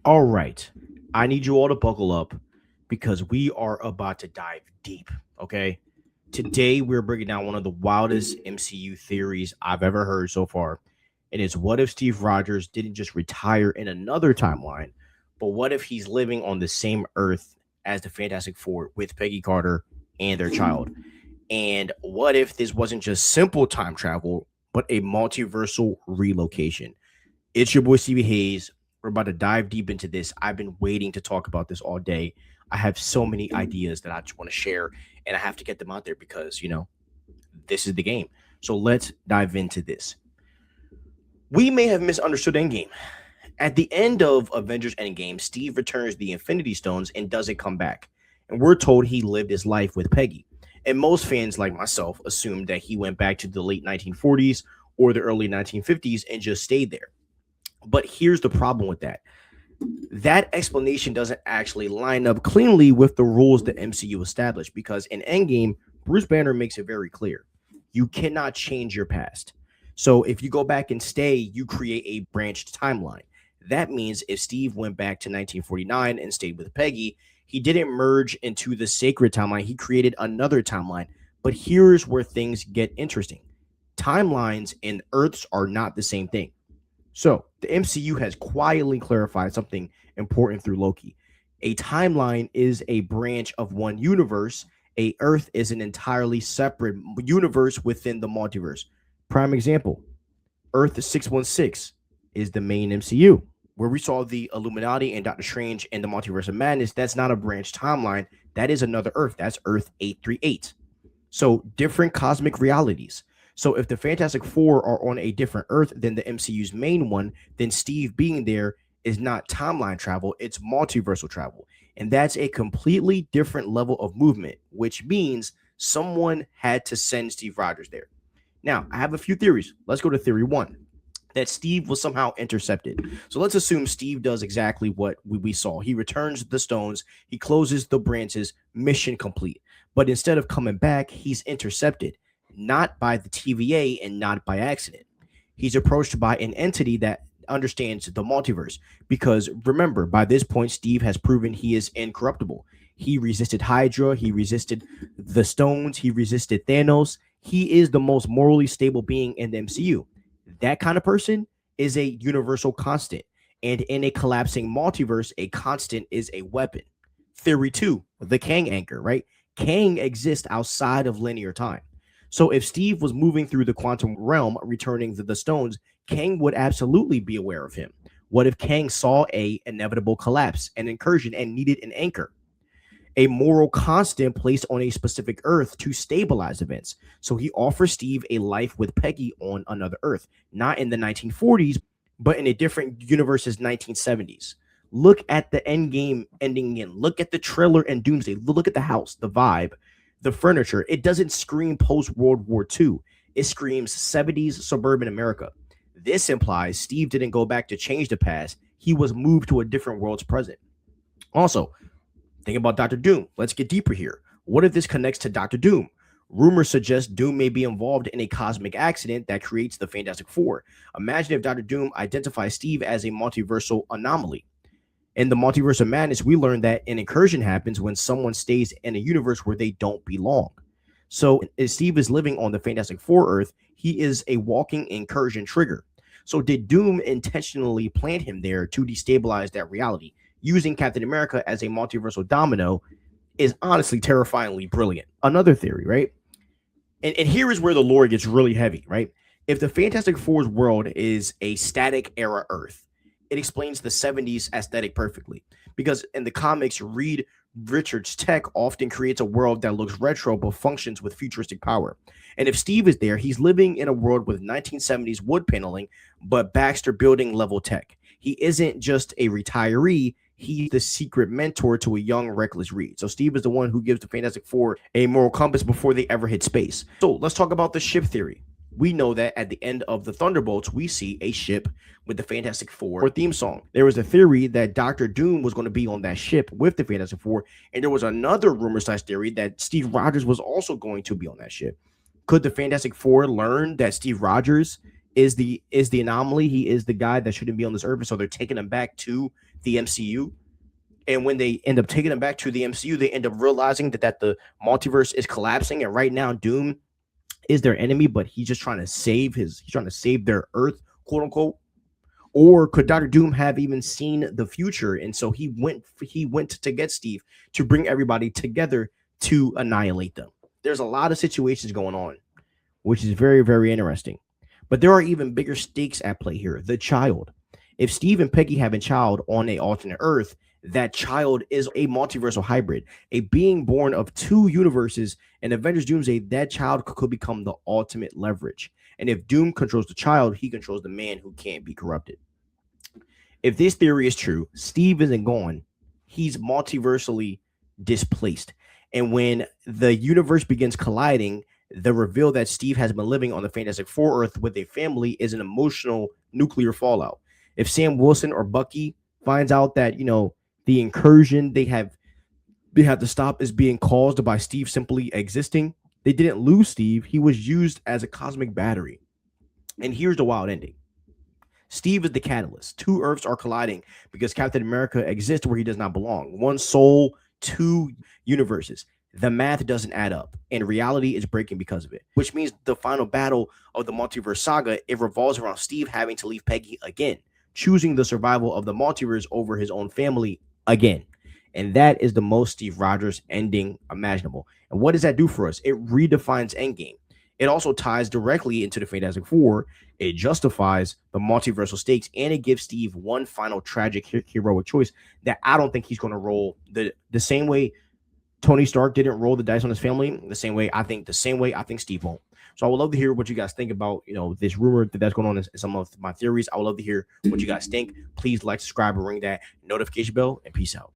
All right. I need you all to buckle up because we are about to dive deep. Okay. Today, we're breaking down one of the wildest MCU theories I've ever heard so far. And it's what if Steve Rogers didn't just retire in another timeline, but what if he's living on the same Earth as the Fantastic Four with Peggy Carter and their child? And what if this wasn't just simple time travel, but a multiversal relocation? It's your boy CB Hayes. We're about to dive deep into this. I've been waiting to talk about this all day. I have so many ideas that I just want to share, and I have to get them out there because, this is the game. So let's dive into this. We may have misunderstood Endgame. At the end of Avengers Endgame, Steve returns the Infinity Stones and doesn't come back. And we're told he lived his life with Peggy. And most fans, like myself, assumed that he went back to the late 1940s or the early 1950s and just stayed there. But here's the problem with that. That explanation doesn't actually line up cleanly with the rules the MCU established because in Endgame, Bruce Banner makes it very clear. You cannot change your past. So if you go back and stay, you create a branched timeline. That means if Steve went back to 1949 and stayed with Peggy, he didn't merge into the sacred timeline. He created another timeline. But here's where things get interesting. Timelines and Earths are not the same thing. So the MCU has quietly clarified something important through Loki. A timeline is a branch of one universe. A Earth is an entirely separate universe within the multiverse. Prime example: Earth 616 is the main MCU, where we saw the Illuminati and Doctor Strange and the Multiverse of Madness. That's not a branch timeline. That is another Earth. That's Earth 838. So different cosmic realities. So if the Fantastic Four are on a different Earth than the MCU's main one, then Steve being there is not timeline travel, it's multiversal travel. And that's a completely different level of movement, which means someone had to send Steve Rogers there. Now, I have a few theories. Let's go to theory one, that Steve was somehow intercepted. So let's assume Steve does exactly what we saw. He returns the stones, he closes the branches, mission complete. But instead of coming back, he's intercepted, not by the TVA and not by accident. He's approached by an entity that understands the multiverse. Because remember, by this point, Steve has proven he is incorruptible. He resisted Hydra, he resisted the stones, he resisted Thanos. He is the most morally stable being in the MCU. That kind of person is a universal constant. And in a collapsing multiverse, a constant is a weapon. Theory two, the Kang anchor, right? Kang exists outside of linear time. So if Steve was moving through the quantum realm, returning the stones, Kang would absolutely be aware of him. What if Kang saw a inevitable collapse, an incursion, and needed an anchor? A moral constant placed on a specific Earth to stabilize events. So he offers Steve a life with Peggy on another Earth, not in the 1940s, but in a different universe's 1970s. Look at the end game ending in. Look at the trailer and Doomsday. Look at the house, the vibe, the furniture. It doesn't scream post World War II. It screams 70s suburban America. This implies Steve didn't go back to change the past. He was moved to a different world's present. Also, think about Doctor Doom. Let's get deeper here. What if this connects to Doctor Doom? Rumors suggest Doom may be involved in a cosmic accident that creates the Fantastic Four. Imagine if Doctor Doom identifies Steve as a multiversal anomaly. In the Multiverse of Madness, we learned that an incursion happens when someone stays in a universe where they don't belong. So if Steve is living on the Fantastic Four Earth, he is a walking incursion trigger. So did Doom intentionally plant him there to destabilize that reality? Using Captain America as a multiversal domino is honestly terrifyingly brilliant. Another theory, right? And here is where the lore gets really heavy, right? If the Fantastic Four's world is a static era Earth, it explains the 70s aesthetic perfectly. Because in the comics, Reed Richards' tech often creates a world that looks retro but functions with futuristic power. And if Steve is there, he's living in a world with 1970s wood paneling, but Baxter building level tech. He isn't just a retiree, he's the secret mentor to a young, reckless Reed. So Steve is the one who gives the Fantastic Four a moral compass before they ever hit space. So let's talk about the ship theory. We know that at the end of the Thunderbolts, we see a ship with the Fantastic Four theme song. There was a theory that Doctor Doom was going to be on that ship with the Fantastic Four, and there was another rumor slash theory that Steve Rogers was also going to be on that ship. Could the Fantastic Four learn that Steve Rogers is the anomaly? He is the guy that shouldn't be on this earth, so they're taking him back to the MCU. And when they end up taking them back to the MCU, they end up realizing that the multiverse is collapsing. And right now, Doom is their enemy, but he's just trying to he's trying to save their Earth, quote unquote. Or could Doctor Doom have even seen the future, and so he went to get Steve to bring everybody together to annihilate them? There's a lot of situations going on, which is very, very interesting. But there are even bigger stakes at play here. The child. If Steve and Peggy have a child on a alternate Earth, that child is a multiversal hybrid, a being born of two universes. In Avengers Doomsday, that child could become the ultimate leverage. And if Doom controls the child, he controls the man who can't be corrupted. If this theory is true, Steve isn't gone. He's multiversally displaced. And when the universe begins colliding, the reveal that Steve has been living on the Fantastic Four Earth with a family is an emotional nuclear fallout. If Sam Wilson or Bucky finds out that, the incursion they have to stop is being caused by Steve simply existing, they didn't lose Steve. He was used as a cosmic battery. And here's the wild ending. Steve is the catalyst. Two Earths are colliding because Captain America exists where he does not belong. One soul, two universes. The math doesn't add up, and reality is breaking because of it, which means the final battle of the Multiverse Saga, it revolves around Steve having to leave Peggy again, choosing the survival of the multiverse over his own family again. And that is the most Steve Rogers ending imaginable. And what does that do for us? It redefines Endgame. It also ties directly into the Fantastic Four. It justifies the multiversal stakes, and it gives Steve one final tragic heroic choice that I don't think he's going to roll the same way Tony Stark didn't roll the dice on his family. The same way I think Steve won't. So I would love to hear what you guys think about this rumor that's going on in some of my theories. I would love to hear what you guys think. Please like, subscribe, and ring that notification bell, and peace out.